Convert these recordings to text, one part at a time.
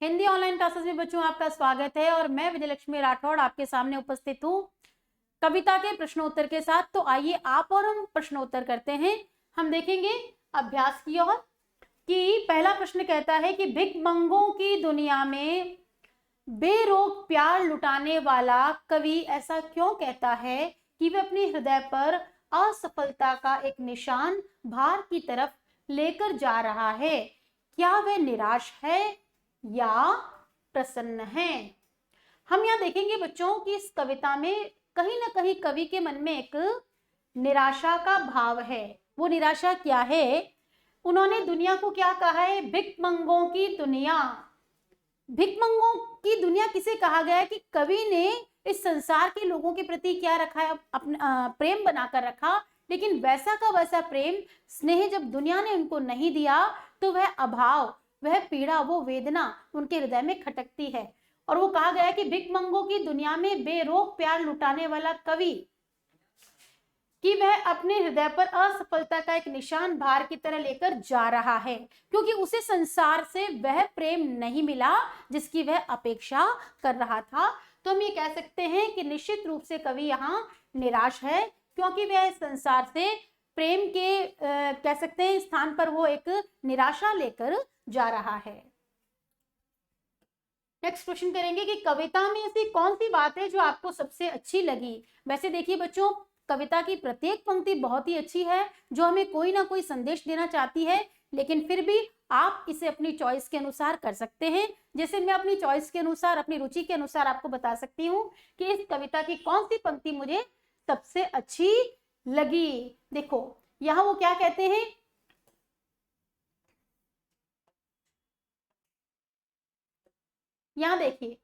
Hindi online classes में बच्चों आपका स्वागत है और मैं विजयलक्ष्मी राठौड़ आपके सामने उपस्थित हूँ कविता के प्रश्नोत्तर के साथ। तो आइए आप और हम प्रश्नोत्तर करते हैं। हम देखेंगे अभ्यास की ओर कि पहला प्रश्न कहता है कि भिखमंगों की दुनिया में बेरोक प्यार लुटाने वाला कवि ऐसा क्यों कहता है कि वह अपने हृदय पर असफलता का एक निशान भार की तरफ लेकर जा रहा है। क्या वह निराश है या प्रसन्न है? हम यहाँ देखेंगे बच्चों कि इस कविता में कहीं ना कहीं कवि के मन में एक निराशा का भाव है। वो निराशा क्या है? उन्होंने दुनिया को क्या कहा है? भिखमंगों की दुनिया। भिखमंगों की दुनिया किसे कहा गया है? कि कवि ने इस संसार के लोगों के प्रति क्या रखा है? अपना प्रेम बनाकर रखा, लेकिन वैसा का वैसा प्रेम स्नेह जब दुनिया ने उनको नहीं दिया तो वह अभाव, वह पीड़ा, वो वेदना उनके हृदय में खटकती है। और वो कहा गया है कि भिखमंगों की दुनिया में बेरोक प्यार लुटाने वाला कवि कि वह अपने हृदय पर असफलता का एक निशान भार की तरह लेकर जा रहा है, क्योंकि उसे संसार से वह प्रेम नहीं मिला जिसकी वह अपेक्षा कर रहा था। तो हम ये कह सकते हैं कि निश्चित रूप से कवि यहाँ निराश है, क्योंकि वह संसार से प्रेम के कह सकते हैं स्थान पर वो एक निराशा लेकर जा रहा है। नेक्स्ट क्वेश्चन करेंगे कि कविता में ऐसी कौन सी बात है जो आपको सबसे अच्छी लगी? वैसे देखिए बच्चों, कविता की प्रत्येक पंक्ति बहुत ही अच्छी है, जो हमें कोई ना कोई संदेश देना चाहती है, लेकिन फिर भी आप इसे अपनी चॉइस के अनुसार कर सकते हैं। जैसे मैं अपनी चॉइस के अनुसार, अपनी रुचि के अनुसार आपको बता सकती हूँ कि इस कविता की कौन सी पंक्ति मुझे सबसे अच्छी लगी। देखो यहाँ वो क्या कहते हैं, यहाँ देखिए,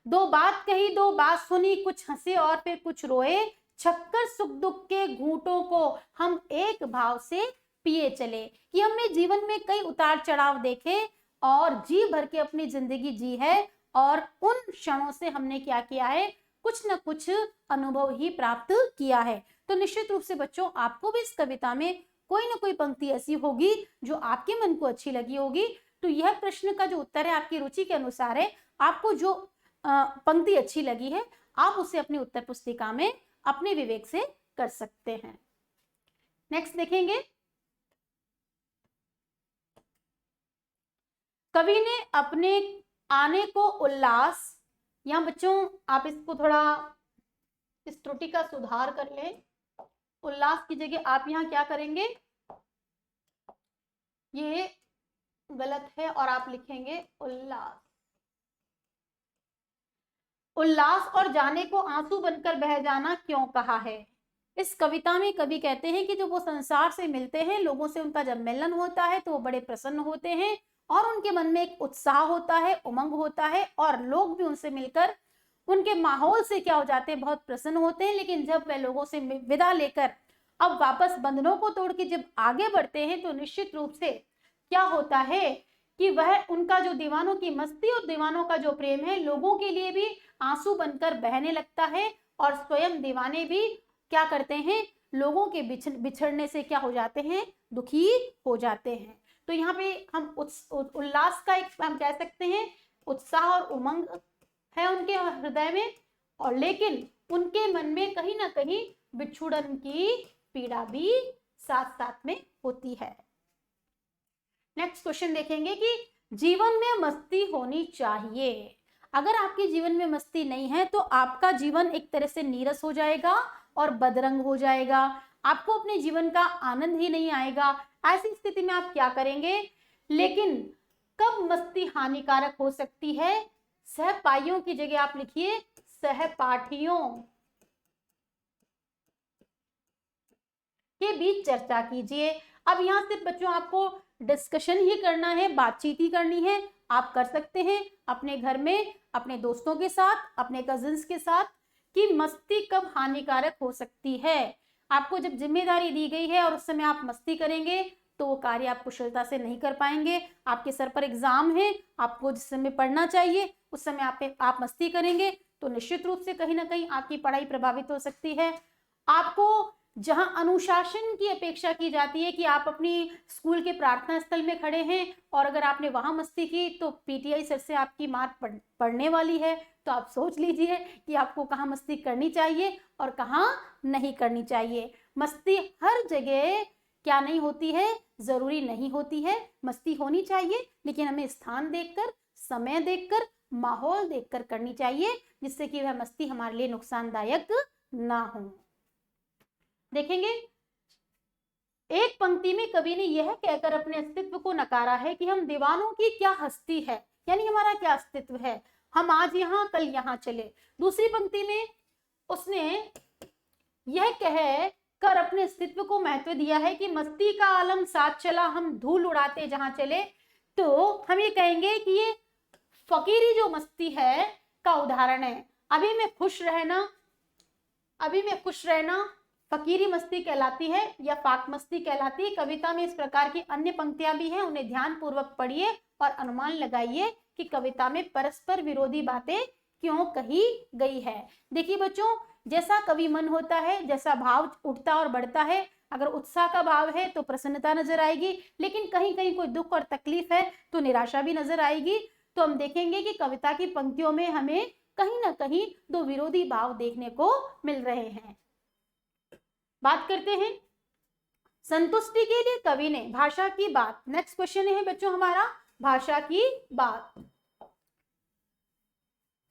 दो बात कही दो बात सुनी, कुछ हंसे और फिर कुछ रोए, छक्कर सुख दुख के घूंटों को हम एक भाव से पिए चले। कि हमने जीवन में कई उतार चढ़ाव देखे और जी भर के अपनी जिंदगी जी है, और उन क्षणों से हमने क्या किया है? कुछ न कुछ अनुभव ही प्राप्त किया है। तो निश्चित रूप से बच्चों, आपको भी इस कविता में कोई ना कोई पंक्ति ऐसी होगी जो आपके मन को अच्छी लगी होगी। तो यह प्रश्न का जो उत्तर है आपकी रुचि के अनुसार है। आपको जो पंक्ति अच्छी लगी है, आप उसे अपनी उत्तर पुस्तिका में अपने विवेक से कर सकते हैं। नेक्स्ट देखेंगे, कवि ने अपने आने को उल्लास, यहां बच्चों आप इसको थोड़ा इस त्रुटि का सुधार कर लें। उल्लास की जगह आप यहां क्या करेंगे? ये गलत है और आप लिखेंगे उल्लास। उल्लास और जाने को आंसू बनकर बह जाना क्यों कहा है? इस कविता में कवि कहते हैं कि जब वो संसार से मिलते हैं, लोगों से उनका जब मिलन होता है तो वो बड़े प्रसन्न होते हैं और उनके मन में एक उत्साह होता है, उमंग होता है, और लोग भी उनसे मिलकर उनके माहौल से क्या हो जाते हैं? बहुत प्रसन्न होते हैं। लेकिन जब वे लोगों से विदा लेकर अब वापस बंधनों को तोड़ के जब आगे बढ़ते हैं तो निश्चित रूप से क्या होता है कि वह उनका जो दीवानों की मस्ती और दीवानों का जो प्रेम है, लोगों के लिए भी आंसू बनकर बहने लगता है, और स्वयं दीवाने भी क्या करते हैं? लोगों के बिछड़ने से क्या हो जाते हैं? दुखी हो जाते हैं। तो यहाँ पे हम उल्लास का एक हम कह सकते हैं उत्साह और उमंग है उनके हृदय में, और लेकिन उनके मन में कहीं ना कहीं बिछुड़न की पीड़ा भी साथ साथ में होती है। नेक्स्ट क्वेश्चन देखेंगे कि जीवन में मस्ती होनी चाहिए। अगर आपके जीवन में मस्ती नहीं है तो आपका जीवन एक तरह से नीरस हो जाएगा और बदरंग हो जाएगा। आपको अपने जीवन का आनंद ही नहीं आएगा। ऐसी स्थिति में आप क्या करेंगे? लेकिन कब मस्ती हानिकारक हो सकती है? सहपाठियों की जगह आप लिखिए सहपाठियों के बीच चर्चा कीजिए। अब यहाँ सिर्फ बच्चों आपको डिस्कशन ही करना है, बातचीत ही करनी है। आप कर सकते हैं अपने घर में, अपने दोस्तों के साथ, अपने कजिन्स के साथ, कि मस्ती कब हानिकारक हो सकती है। आपको जब जिम्मेदारी दी गई है और उस समय आप मस्ती करेंगे तो वो कार्य आप कुशलता से नहीं कर पाएंगे। आपके सर पर एग्जाम है, आपको जिस समय पढ़ना चाहिए उस समय आप मस्ती करेंगे तो निश्चित रूप से कहीं ना कहीं आपकी पढ़ाई प्रभावित हो सकती है। आपको जहां अनुशासन की अपेक्षा की जाती है कि आप अपनी स्कूल के प्रार्थना स्थल में खड़े हैं और अगर आपने वहां मस्ती की तो पीटीआई सर से आपकी मार पड़ने वाली है। तो आप सोच लीजिए कि आपको कहाँ मस्ती करनी चाहिए और कहाँ नहीं करनी चाहिए। मस्ती हर जगह क्या नहीं होती है, जरूरी नहीं होती है। मस्ती होनी चाहिए लेकिन हमें स्थान देखकर, समय देखकर, माहौल देखकर करनी चाहिए, जिससे कि वह मस्ती हमारे लिए नुकसानदायक ना हो। देखेंगे एक पंक्ति में कवि ने यह कहकर अपने अस्तित्व को नकारा है कि हम दीवानों की क्या हस्ती है, यानी हमारा क्या अस्तित्व है, हम आज यहाँ कल यहाँ चले। दूसरी पंक्ति में उसने यह कह कर अपने अस्तित्व को महत्व दिया है कि मस्ती का आलम साथ चला, हम धूल उड़ाते जहां चले। तो हम ये कहेंगे कि ये फकीरी जो मस्ती है का उदाहरण है। अभी मैं खुश रहना फकीरी मस्ती कहलाती है या फाक मस्ती कहलाती है। कविता में इस प्रकार की अन्य पंक्तियां भी हैं, उन्हें ध्यान पूर्वक पढ़िए और अनुमान लगाइए कि कविता में परस्पर विरोधी बातें क्यों कही गई है। देखिए बच्चों, जैसा कवि मन होता है, जैसा भाव उठता और बढ़ता है, अगर उत्साह का भाव है तो प्रसन्नता नजर आएगी, लेकिन कहीं कहीं कोई दुख और तकलीफ है तो निराशा भी नजर आएगी। तो हम देखेंगे कि कविता की पंक्तियों में हमें कहीं ना कहीं दो विरोधी भाव देखने को मिल रहे हैं। बात करते हैं संतुष्टि के लिए कवि ने भाषा की बात। नेक्स्ट क्वेश्चन है बच्चों हमारा, भाषा की बात।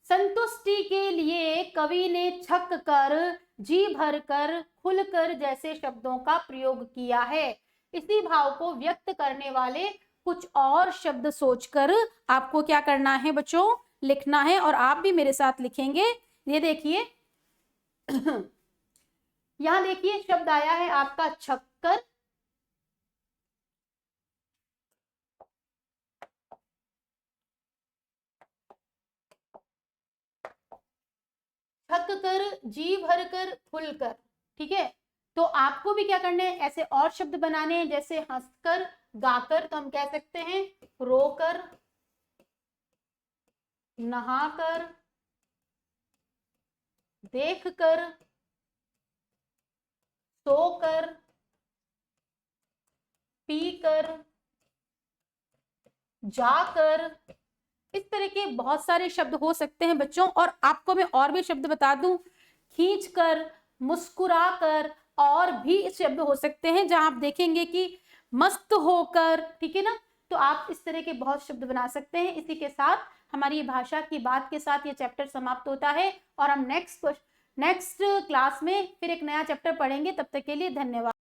संतुष्टि के लिए कवि ने छक कर, जी भर कर, खुल कर जैसे शब्दों का प्रयोग किया है। इसी भाव को व्यक्त करने वाले कुछ और शब्द सोचकर आपको क्या करना है बच्चों, लिखना है और आप भी मेरे साथ लिखेंगे। ये देखिए यहां देखिए शब्द आया है आपका छक्कर, छक कर, जी भर कर, खुल कर। ठीक है, तो आपको भी क्या करना है, ऐसे और शब्द बनाने हैं, जैसे हंसकर, गाकर तो हम कह सकते हैं रोकर, नहाकर, देखकर, सोकर, पीकर, जाकर। इस तरह के बहुत सारे शब्द हो सकते हैं बच्चों। और आपको मैं और भी शब्द बता दूं, खींचकर, मुस्कुराकर, और भी शब्द हो सकते हैं जहां आप देखेंगे कि मस्त होकर। ठीक है ना, तो आप इस तरह के बहुत शब्द बना सकते हैं। इसी के साथ हमारी भाषा की बात के साथ ये चैप्टर समाप्त होता है और हम नेक्स्ट क्लास में फिर एक नया चैप्टर पढ़ेंगे। तब तक के लिए धन्यवाद।